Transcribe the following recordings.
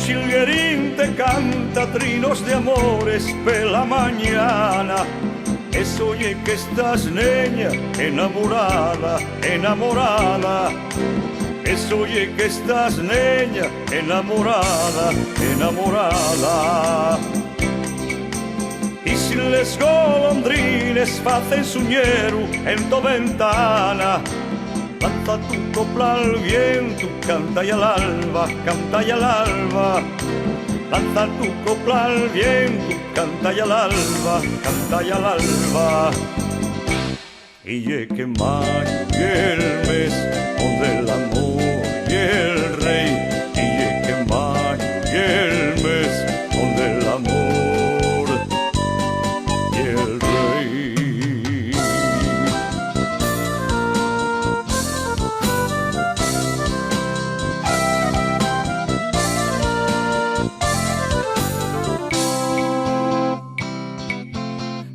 chilguerín te canta trinos de amores pela mañana. Es oye que estás niña enamorada, enamorada. Es oye que estás niña enamorada, enamorada. Y si les golondrines facen suñero en tu ventana, lanza tu copla al viento, canta y al alba, canta y al alba. Lanza tu copla al viento, canta y al alba, canta y al alba. Y ye que mayo y el mes, donde el amor y el rey. Y ye que mayo y el mes, donde el amor y el rey.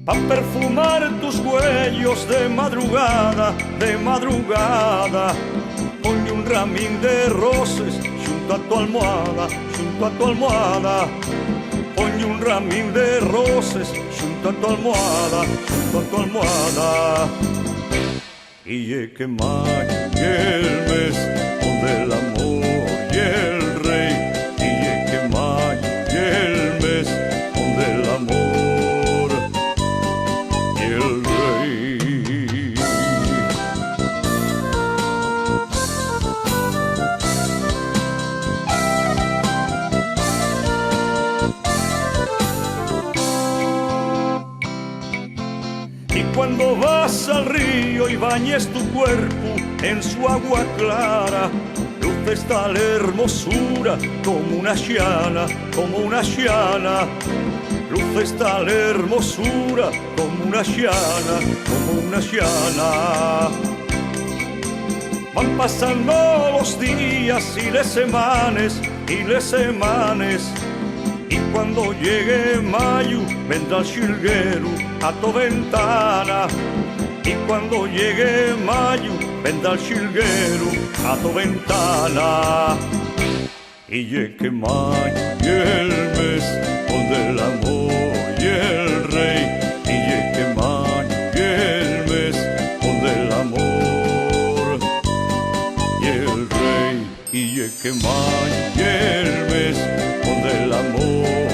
Pa' perfumar tus cuellos de madrugada, ponle un ramín de roses junto a tu almohada, junto a tu almohada. Ponle un ramín de roses junto a tu almohada, junto a tu almohada. Y ye que mayo y el mes, donde el amor y el rey. Y ye que mayo y el mes, donde el amor y el rey. Y cuando vas al río y bañes tu cuerpo en su agua clara, luce esta la hermosura como una xiana, como una xiana. Luce esta la hermosura como una xiana, como una xiana. Van pasando los días y les semanas, y les semanas. Y cuando llegue mayo, vendrá el xilguero a tu ventana. Y cuando llegue mayo, vendrá el xilguero a tu ventana. Y ye que mayo y el mes, donde el amor y el rey. Y ye que mayo y el mes, donde el amor y el rey. Y ye que mayo y el mes, donde el amor